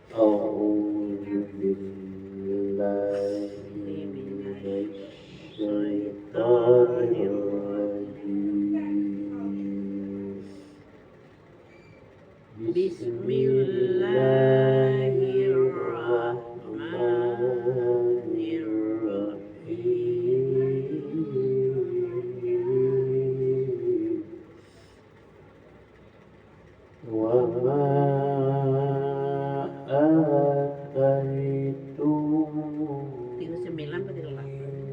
A'udzu billahi minasy syaithanir rajim. Bismillahirrahmanirrahim. Wa ma ataitum 39 berarti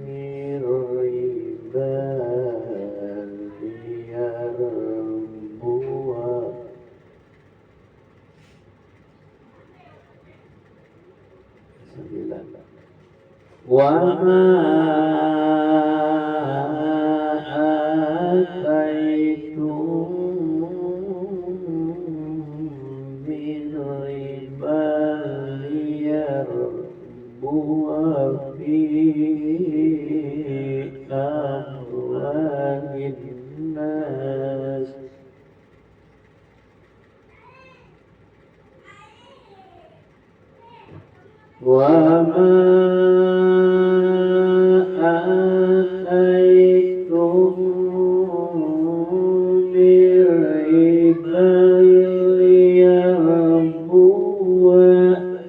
min riban liyarbuwa wa ma ataitum min riban liyarbuwa fi amwalin nas wa ma ataitum min riban liyarbuwa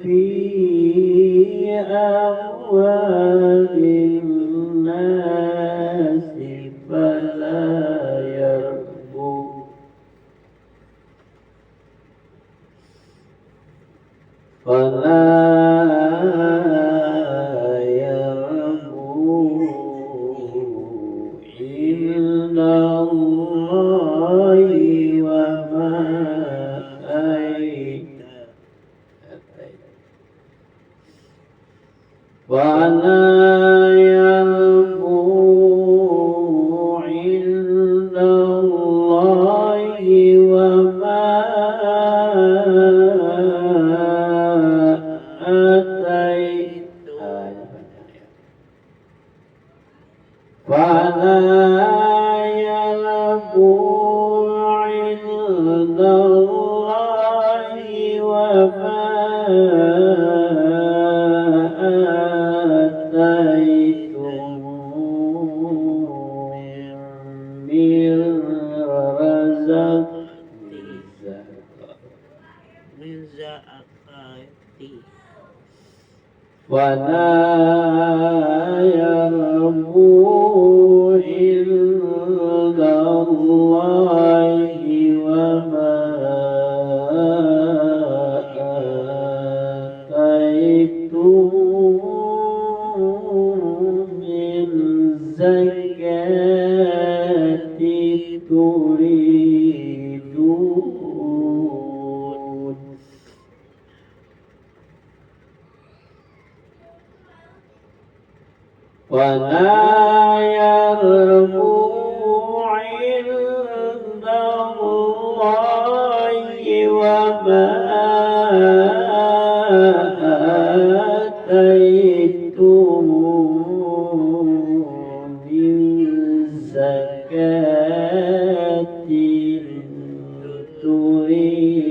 fi amwalin nas fala yarbu fala yarbu ilallahi wa ma fala yarbu ilallahi wa ma fala yarbu ilallahi wa ma ataitum min zakati fala yarbu ilallahi wa ma ataitum min zakati turidun wala yarbu ilallahi wa ma ataitum min zakatin turiduna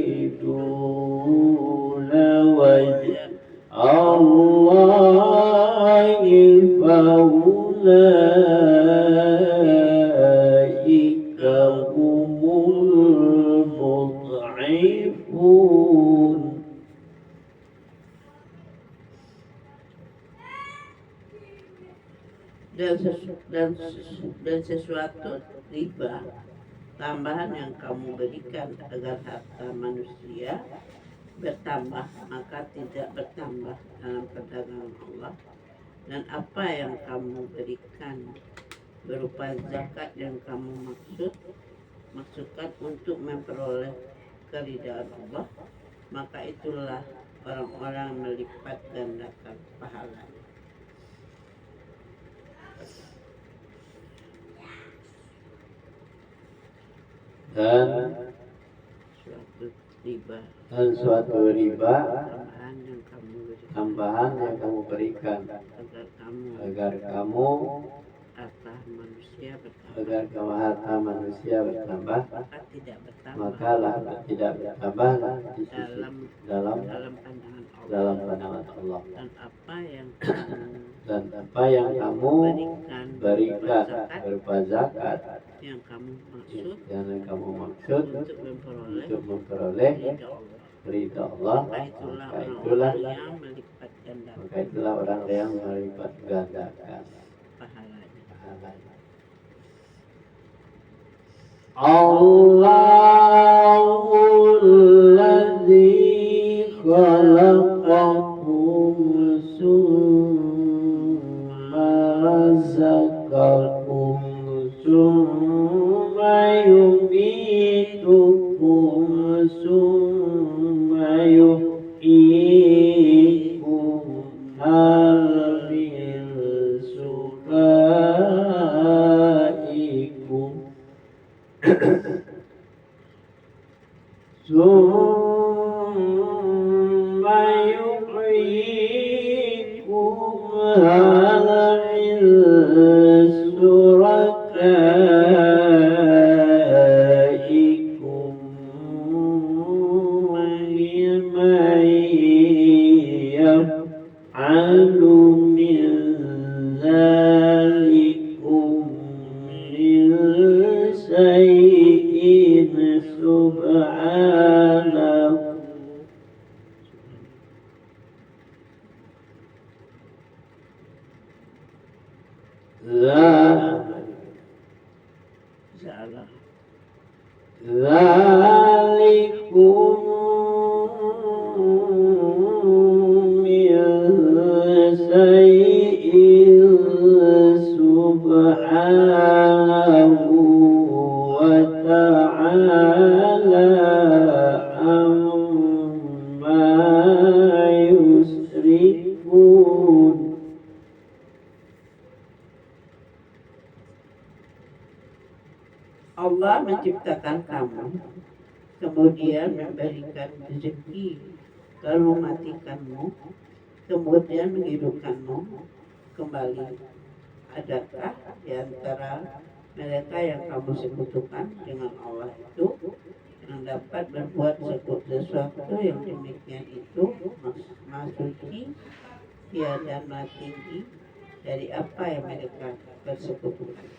wajha Allahi faulaika humul mud'ifun. dan sesuatu riba tambahan yang kamu berikan agar harta manusia bertambah maka tidak bertambah dalam perdagangan Allah, dan apa yang kamu berikan berupa zakat yang kamu maksudkan untuk memperoleh keridhaan Allah, maka itulah orang-orang melipat gandakan pahalanya. Dan suatu riba tambahan yang kamu berikan agar kamu harta manusia bertambah, maka tidak bertambah dalam Allah. Dan apa yang kamu berikan berupa zakat yang kamu maksud untuk memperoleh ridha Allah, maka itulah orang yang melipat gandakan pahalanya. Allahul ladzi khalaqakum summa razaqakum summa yumitukum summa yuhyikum hal min sufaikum summa yuhyikum hal min surakaikum mimman yaf'alu min dzalikum min syai'in subhanahu Zalikum min syai'in subhanahu wa ta'ala amma yusrikun. Allah menciptakan kamu, kemudian memberikan rezeki, lalu mematikanmu, kemudian menghidupkanmu kembali. Adakah di antara mereka yang kamu sekutukan dengan Allah itu yang dapat berbuat sesuatu yang demikian itu maksudnya tiada maha tinggi dari apa yang mereka persekutukan?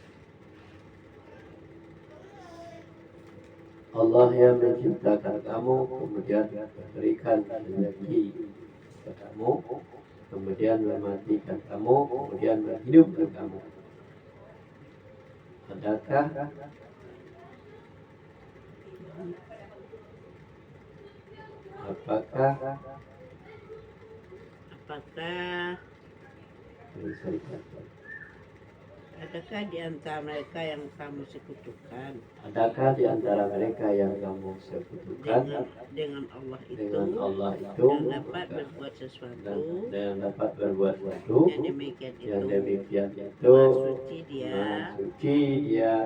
Allah yang menciptakan kamu, kemudian memberikan rezeki kepadamu, kemudian mematikan kamu, kemudian menghidupkan kamu. Apakah adakah di antara mereka yang kamu sekutukan? Adakah di antara mereka yang kamu sekutukan dengan Allah itu yang dapat berbuat sesuatu yang demikian itu suci dia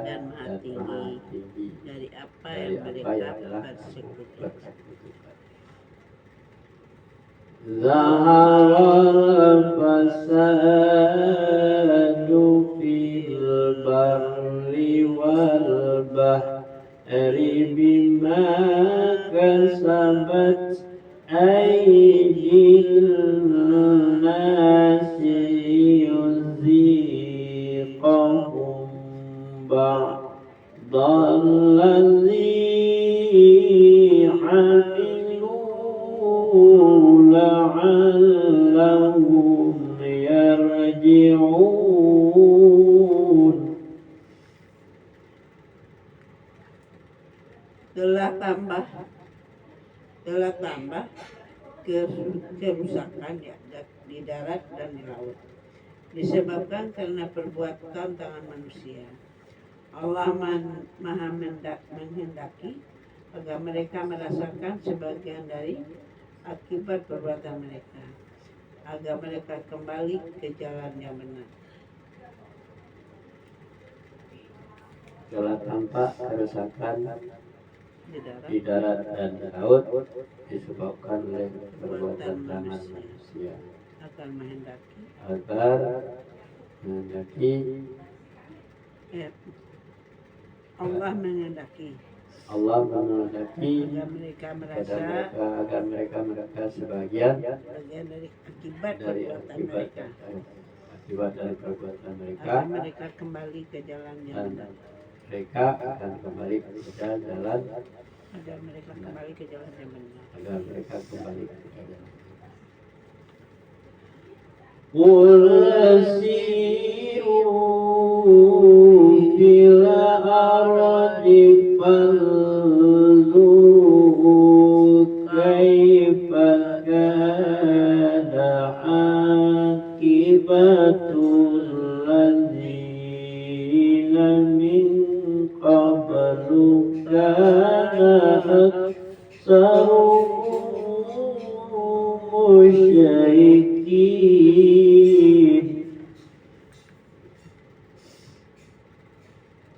dan maha tinggi dari apa yang mereka persekutukan. Zahara fasadu fil barri wal bahri bima kasabat aydil nasi yuziqahum ba'dallazi hamilu la'allahum yarji'un. Telah tambah kerusakan di darat dan di laut disebabkan karena perbuatan tangan manusia. Allah maha menghendaki agar mereka merasakan sebagian dari akibat perbuatan mereka, agar mereka kembali ke jalan yang benar. Telah tampak kerusakan di darat dan di laut disebabkan oleh perbuatan tangan manusia, agar menghendaki Allah menghendaki Allah menghendaki agar mereka merasa sebagian bagian dari akibat dari perbuatan akibat dari perbuatan mereka, agar mereka kembali ke jalan yang dan benar. mereka akan kembali ke jalan Agar mereka kembali ke jalan yang benar. agar mereka kembali ke jalan. Qul siru fil ardi fanzuru kaifa kana aqibatul ladzina min qablu kana aktsaruhum musyrikin.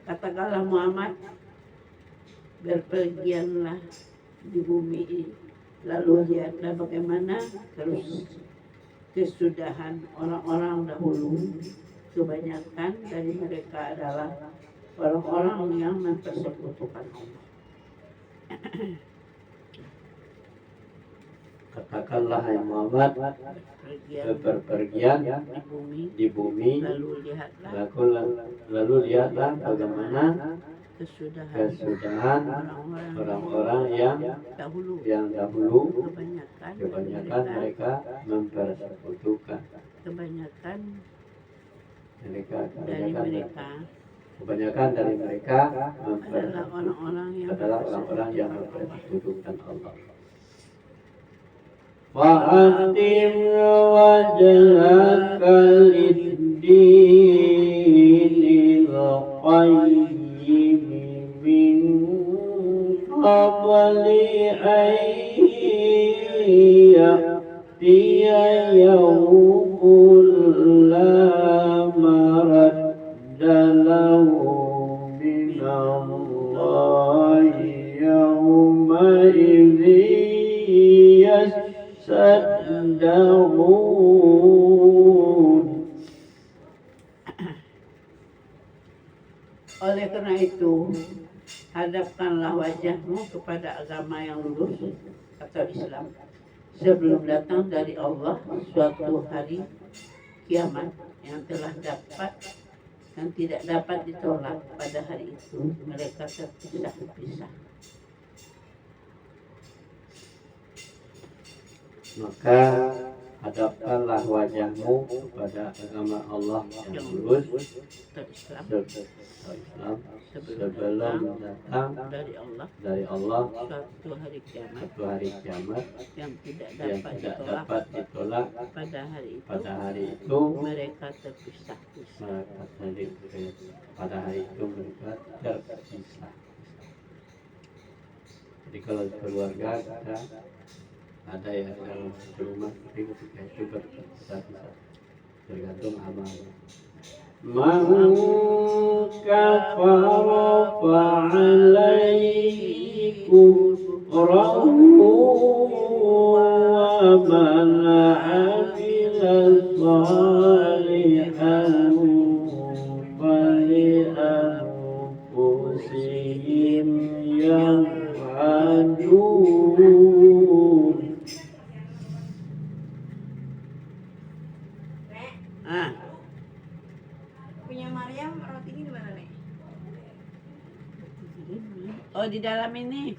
Katakanlah Muhammad, berpergianlah di bumi ini, lalu lihatlah bagaimana terus kesudahan orang-orang dahulu. Kebanyakan dari mereka adalah orang-orang yang mempersekutukan Allah. Katakanlah hai Muhammad, berpergian di bumi, lalu lihatlah bagaimana kesudahan orang-orang yang dahulu. Kebanyakan mereka mempersekutukan. Kebanyakan dari mereka adalah orang-orang yang mempersekutukan Allah. Fa'atim wajhaka lid-dinil qayyim min qabli an ya'tiya yawmun la maradda lahu min Allahi yawma idzin yas'adun. Oleh karena itu, hadapkanlah wajahmu kepada agama yang lurus atau Islam sebelum datang dari Allah suatu hari kiamat yang telah dapat dan tidak dapat ditolak. Pada hari itu mereka terpisah-pisah. Maka hadapkanlah wajahmu kepada agama Allah yang lurus Islam sebelum datang dari Allah suatu hari kiamat yang tidak dapat ditolak. Pada hari itu mereka terpisah-pisah. Pada hari itu mereka terpisah. Jadi kalau keluarga kita ada ya dalam rumah, tapi ketika itu berpisah-pisah tergantung amalnya. Man kafara fa'alaihi kufrahu wa man amila salihan fali anfusihim yam'adun. Punya Maryam roti ini di mana, Nek? Oh, di dalam ini.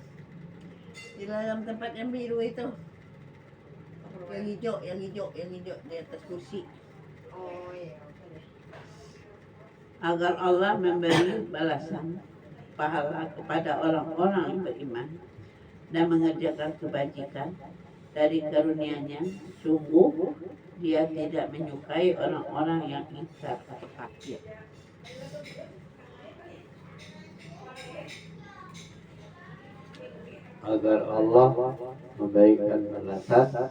Di dalam tempat yang biru itu. Yang hijau di atas kursi. Oh iya, oke deh. Agar Allah memberi balasan pahala kepada orang-orang yang beriman dan mengerjakan kebajikan dari karunia-Nya. Sungguh Dia tidak menyukai orang-orang yang ingkar atau kafir. Agar Allah memberikan balasan,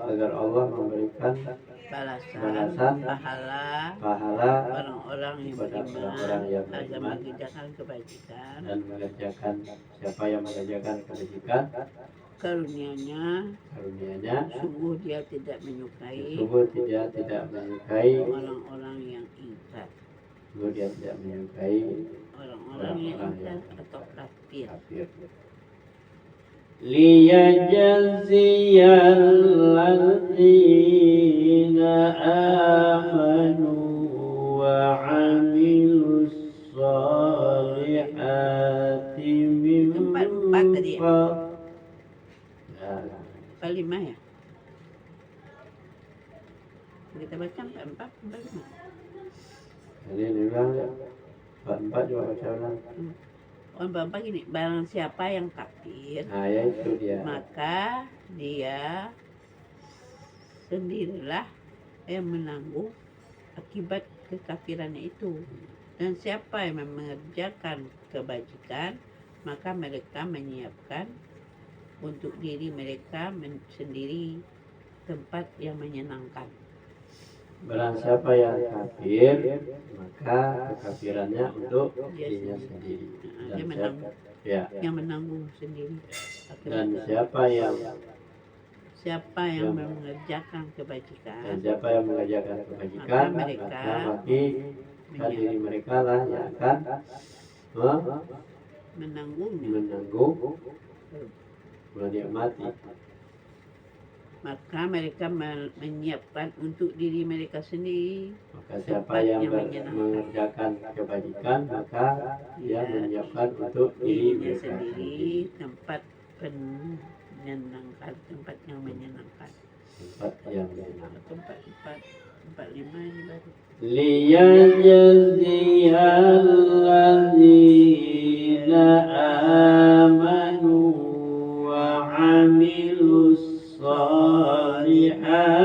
agar Allah memberikan balasan pahala orang-orang yang orang yang agar beriman mengerjakan kebajikan dan mengerjakan siapa yang mengerjakan kebajikan karunia-Nya. Sungguh Dia tidak menyukai orang-orang yang ingkar. Sungguh dia tidak menyukai orang-orang yang ingkar atau kafir. kafir. Liyajziyal ladzina amanu wa 'amilus shalihati min Empat tadi ya? Ya, 45 ya? Kita baca 44, 45. jadi dia bilang ya, 44 juga baca ulang. Oh, Bapak gini, barang siapa yang kafir, Nah ya itu dia. maka dia sendirilah yang menanggung akibat kekafirannya itu. Dan siapa yang mengerjakan kebajikan, maka mereka menyiapkan untuk diri mereka sendiri tempat yang menyenangkan. Barang siapa yang kafir, maka kekafirannya untuk dirinya sendiri. Dia Dan menanggung, ya, yang menanggung sendiri. dan siapa yang mengerjakan kebajikan, mengerjakan kebajikan, maka bagi diri mereka lah yang akan menanggungnya. menanggung menikmati. Maka mereka menyiapkan untuk diri mereka sendiri. Maka siapa yang mengerjakan kebajikan, maka dia menyiapkan untuk diri dirinya mereka sendiri tempat menyenangkan, tempat yang menyenangkan. tempat yang menyenangkan. Tempat 45 ini baru. Liyajziyal ladzina amanu wa 'amilus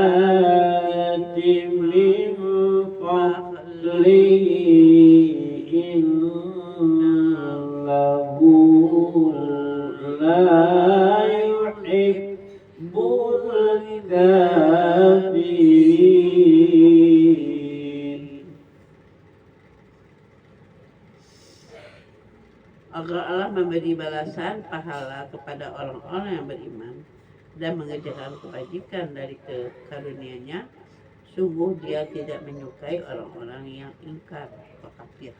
salihati min fadlihi innahu la yuhibbul kafirin. Agar Allah memberi balasan pahala kepada orang-orang yang beriman dan mengerjakan kebajikan dari karunia-Nya, sungguh Dia tidak menyukai orang-orang yang ingkar atau kafir.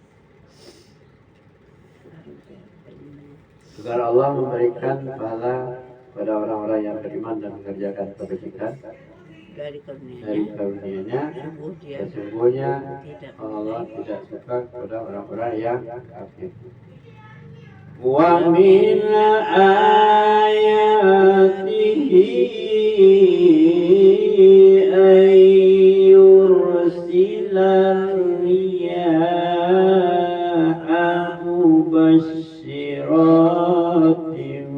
Agar Allah memberikan pahala pada orang-orang yang beriman dan mengerjakan kebajikan Dari dari karunia-Nya, karunia-Nya, sungguh Dia sesungguhnya tidak Allah menyukai. tidak suka kepada orang-orang yang kafir. Wa min ayatihi ayyursilal riyaha mubashshiratin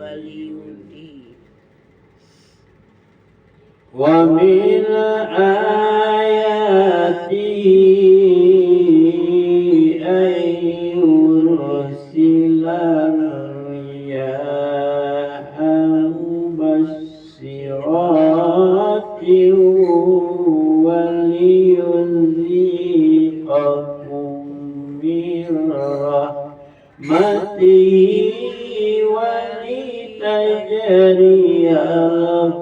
Waliyudi. wa min ayatihi ayyursilal riyaha mubashshiratin waliyuziqakum min rahmatihi walitajriyal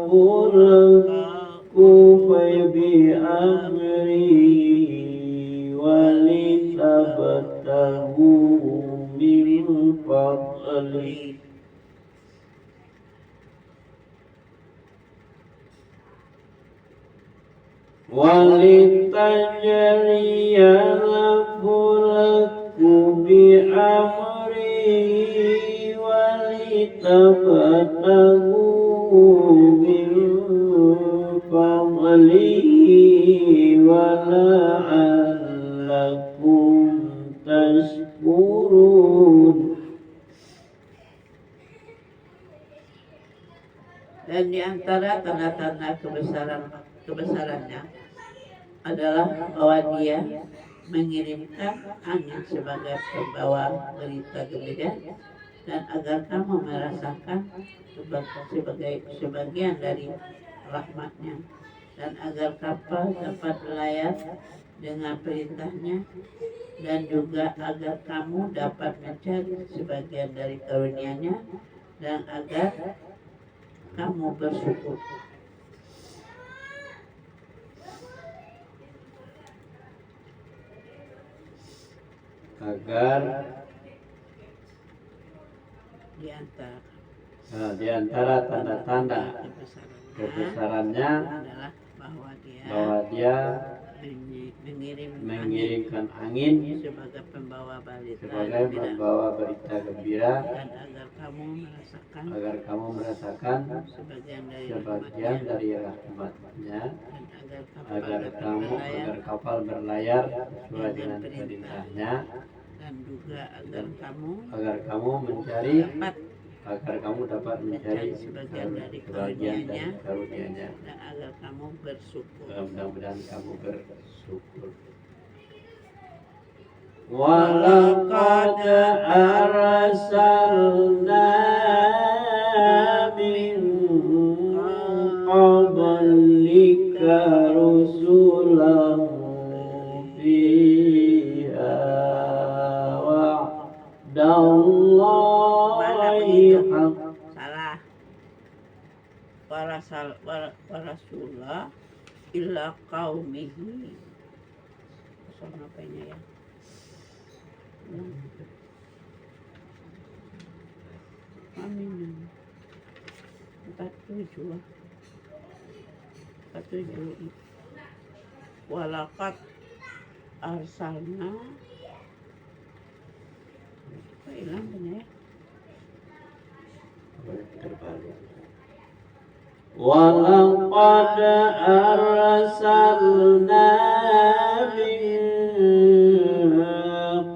fulku biamrihi walitabtaghu min fadlihi walitajriyal fulku biamrihi walitabtaghu min fadlihi wala'allakum tashkurun. Dan di antara tanda-tanda kebesarannya adalah bahwa Dia mengirimkan angin sebagai pembawa berita gembira, dan agar kamu merasakan sebagian dari rahmat-Nya, dan agar kapal dapat berlayar dengan perintahnya, dan juga agar kamu dapat mencari sebagian dari karunia-Nya, dan agar kamu bersyukur. agar di di antara tanda-tanda kebesarannya adalah bahwa bahwa dia mengirimkan mengirimkan angin sebagai pembawa berita sebagai gembira, membawa berita gembira dan agar kamu merasakan sebagian sebagian dari rahmatnya dan agar kapal berlayar sesuai dengan perintahnya dan juga agar kamu dapat mencari sebagian dari karunia-Nya dan agar kamu bersyukur. mudah-mudahan kamu bersyukur. Walaqad arsalna min qablika rusulan fiha wa'dallahi haqq. Salah. Warasulah illa qaumihi. Soal apanya ya? Amin. 47. Walaqad arsalna. Kok hilang bener ya? Walaqad arsalna min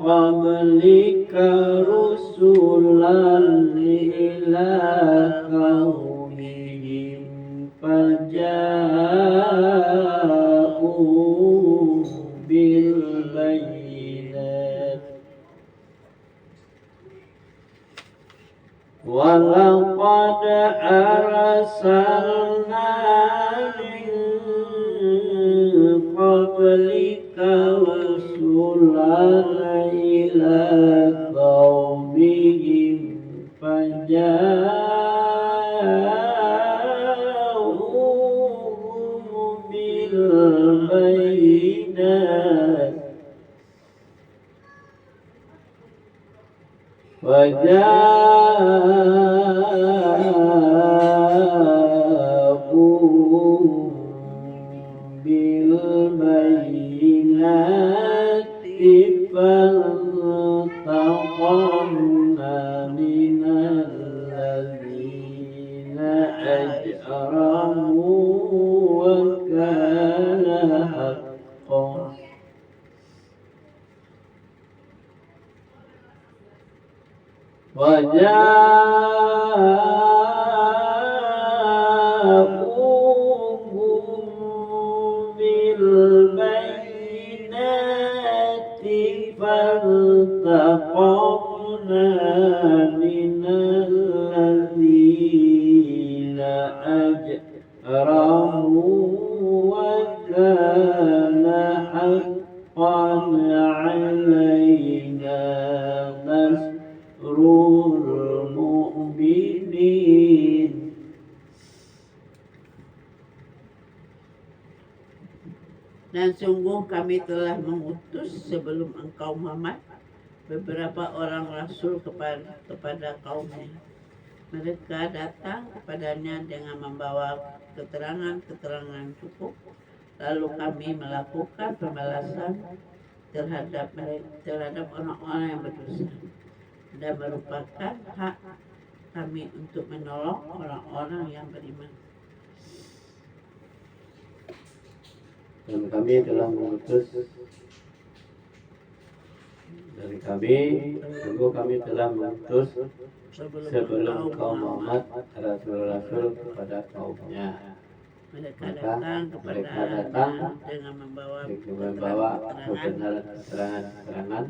qablika rusulan ila qaumihim faja'u bil bayyinat walaqad arsalna min qablika rusulan ila qaumihim faja'u bil bayyinat فانتقمنا من الذين أجرموا وكان حقا وجاءوهم بالبينات فانتقمنا من الذين أجرموا وكان حقا علينا نصر المؤمنين. Dan sungguh kami telah mengutus sebelum engkau Muhammad beberapa orang rasul kepada kaumnya. Mereka datang kepadanya dengan membawa keterangan cukup. Lalu kami melakukan pembalasan terhadap orang-orang yang berdosa. Dan merupakan hak kami untuk menolong orang-orang yang beriman. Dan kami telah mengutus sungguh kami telah mengutus sebelum kaum Muhammad rasul-rasul kepada kaumnya. Mereka Maka datang mereka kepada datang dengan membawa kebenaran-keterangan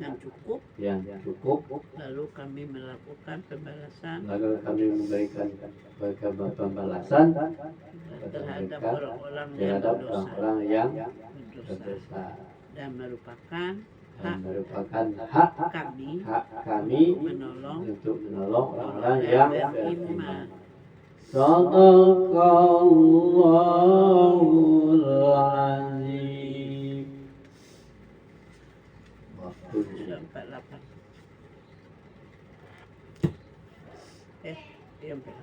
yang cukup. Lalu kami melakukan pembalasan Lalu kami memberikan pembalasan terhadap mereka orang-orang terhadap yang orang-orang yang berdosa berdosa. dan merupakan hak kami menolong untuk menolong orang-orang yang beriman. Sadaqallahul azim. Waktu Sudah 48. Diam pala.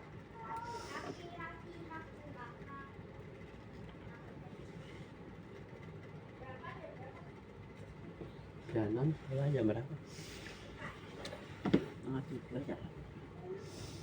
Jalan, jam berapa? Mga 3.